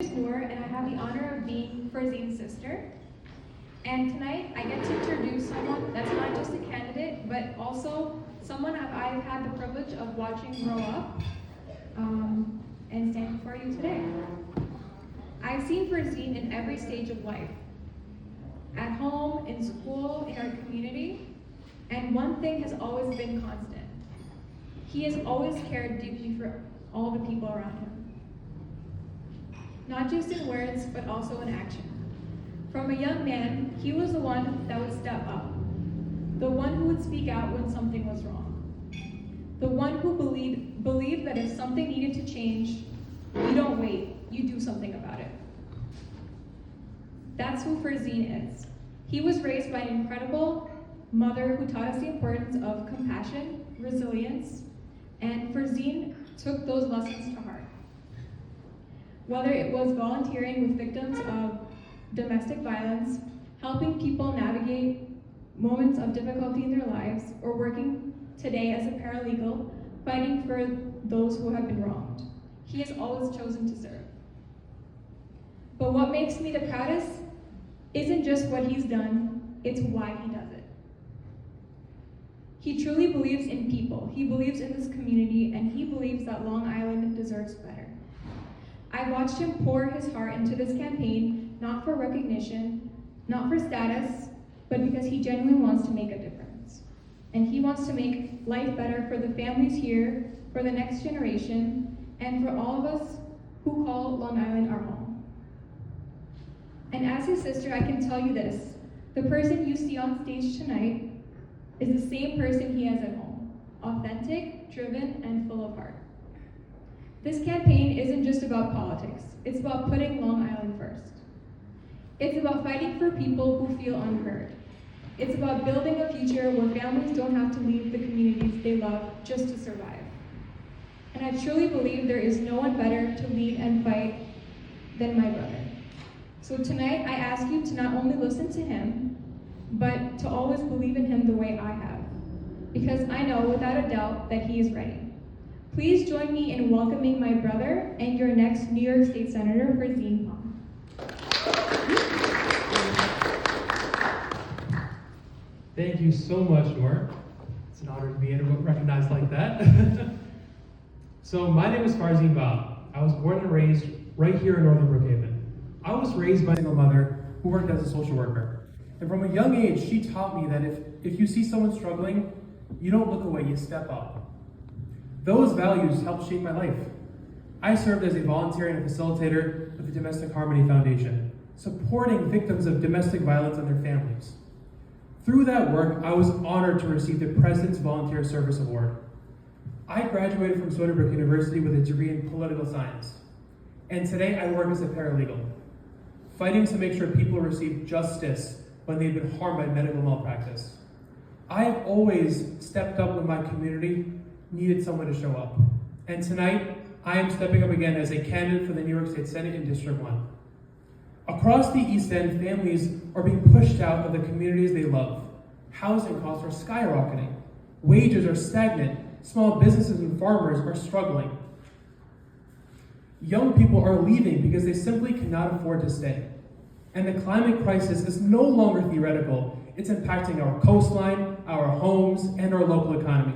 And I have the honor of being Farzeen's sister. And tonight, I get to introduce someone that's not just a candidate, but also someone I've had the privilege of watching grow up and stand before you today. I've seen Farzeen in every stage of life, at home, in school, in our community, and one thing has always been constant. He has always cared deeply for all the people around him. Not just in words, but also in action. From a young man, he was the one that would step up, the one who would speak out when something was wrong, the one who believed that if something needed to change, you don't wait, you do something about it. That's who Farzeen is. He was raised by an incredible mother who taught us the importance of compassion, resilience, and Farzeen took those lessons to heart. Whether it was volunteering with victims of domestic violence, helping people navigate moments of difficulty in their lives, or working today as a paralegal, fighting for those who have been wronged, he has always chosen to serve. But what makes me the proudest isn't just what he's done, it's why he does it. He truly believes in people, he believes in this community, and he believes that Long Island deserves better. I watched him pour his heart into this campaign, not for recognition, not for status, but because he genuinely wants to make a difference. And he wants to make life better for the families here, for the next generation, and for all of us who call Long Island our home. And as his sister, I can tell you this, the person you see on stage tonight is the same person he has at home, authentic, driven, and full of heart. This campaign isn't just about politics, it's about putting Long Island first. It's about fighting for people who feel unheard. It's about building a future where families don't have to leave the communities they love just to survive. And I truly believe there is no one better to lead and fight than my brother. So tonight, I ask you to not only listen to him, but to always believe in him the way I have. Because I know without a doubt that he is ready. Please join me in welcoming my brother and your next New York State Senator, Farzeen. Thank you so much, Noor. It's an honor to be recognized like that. So my name is Farzeen Bob. I was born and raised right here in Northern Brookhaven. I was raised by a single mother who worked as a social worker. And from a young age, she taught me that if you see someone struggling, you don't look away, you step up. Those values helped shape my life. I served as a volunteer and a facilitator with the Domestic Harmony Foundation, supporting victims of domestic violence and their families. Through that work, I was honored to receive the President's Volunteer Service Award. I graduated from Stony Brook University with a degree in political science. And today I work as a paralegal, fighting to make sure people receive justice when they've been harmed by medical malpractice. I have always stepped up when my community needed someone to show up. And tonight, I am stepping up again as a candidate for the New York State Senate in District 1. Across the East End, families are being pushed out of the communities they love. Housing costs are skyrocketing. Wages are stagnant. Small businesses and farmers are struggling. Young people are leaving because they simply cannot afford to stay. And the climate crisis is no longer theoretical. It's impacting our coastline, our homes, and our local economy.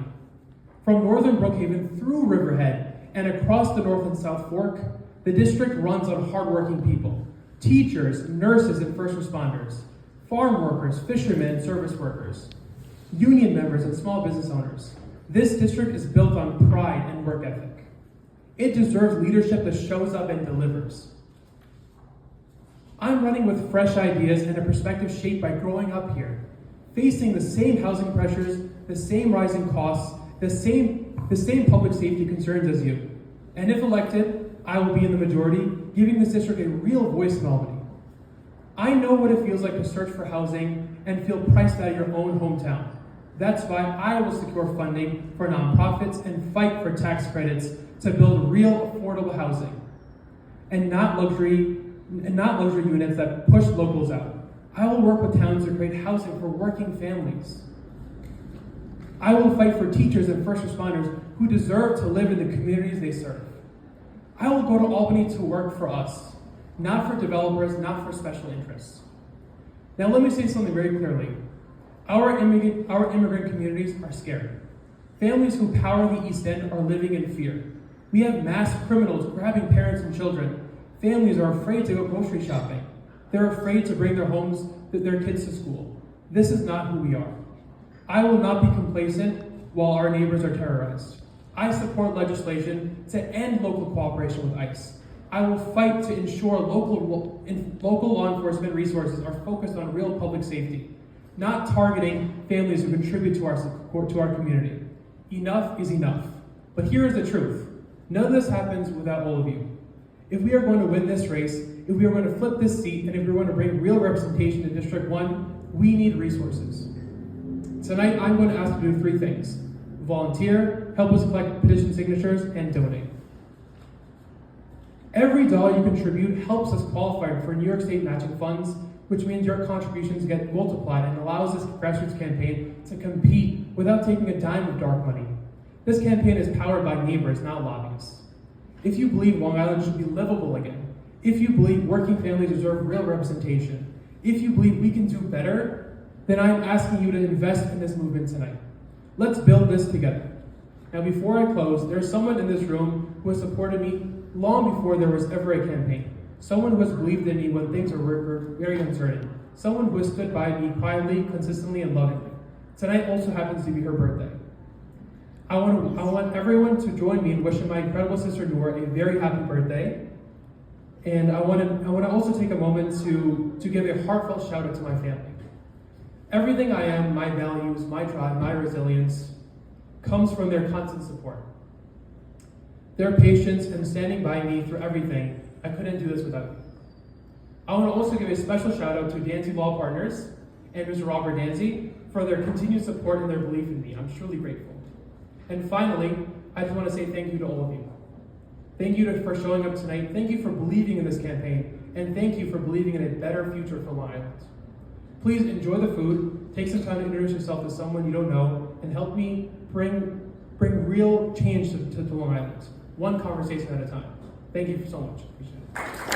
From Northern Brookhaven through Riverhead and across the North and South Fork, the district runs on hardworking people, teachers, nurses, and first responders, farm workers, fishermen, and service workers, union members, and small business owners. This district is built on pride and work ethic. It deserves leadership that shows up and delivers. I'm running with fresh ideas and a perspective shaped by growing up here, facing the same housing pressures, the same rising costs, the same public safety concerns as you. And if elected, I will be in the majority, giving this district a real voice in Albany. I know what it feels like to search for housing and feel priced out of your own hometown. That's why I will secure funding for nonprofits and fight for tax credits to build real affordable housing, and not luxury units that push locals out. I will work with towns to create housing for working families. I will fight for teachers and first responders who deserve to live in the communities they serve. I will go to Albany to work for us, not for developers, not for special interests. Now let me say something very clearly. Our immigrant communities are scared. Families who power the East End are living in fear. We have mass criminals grabbing parents and children. Families are afraid to go grocery shopping. They're afraid to bring their kids to school. This is not who we are. I will not be complacent while our neighbors are terrorized. I support legislation to end local cooperation with ICE. I will fight to ensure local law enforcement resources are focused on real public safety, not targeting families who contribute to our community. Enough is enough. But here is the truth. None of this happens without all of you. If we are going to win this race, if we are going to flip this seat, and if we're going to bring real representation to District 1, we need resources. Tonight, I'm going to ask you to do 3 things. Volunteer, help us collect petition signatures, and donate. Every dollar you contribute helps us qualify for New York State matching funds, which means your contributions get multiplied and allows this grassroots campaign to compete without taking a dime of dark money. This campaign is powered by neighbors, not lobbyists. If you believe Long Island should be livable again, if you believe working families deserve real representation, if you believe we can do better, then I'm asking you to invest in this movement tonight. Let's build this together. Now, before I close, there's someone in this room who has supported me long before there was ever a campaign. Someone who has believed in me when things were very uncertain. Someone who has stood by me quietly, consistently, and lovingly. Tonight also happens to be her birthday. I want everyone to join me in wishing my incredible sister Noor a very happy birthday. And I want to also take a moment to give a heartfelt shout out to my family. Everything I am, my values, my drive, my resilience, comes from their constant support. Their patience and standing by me through everything. I couldn't do this without you. I want to also give a special shout out to Danzy Law Partners and Mr. Robert Danzy for their continued support and their belief in me. I'm truly grateful. And finally, I just want to say thank you to all of you. Thank you for showing up tonight. Thank you for believing in this campaign. And thank you for believing in a better future for Long Island. Please enjoy the food, take some time to introduce yourself to someone you don't know, and help me bring real change to Long Island, one conversation at a time. Thank you so much. Appreciate it.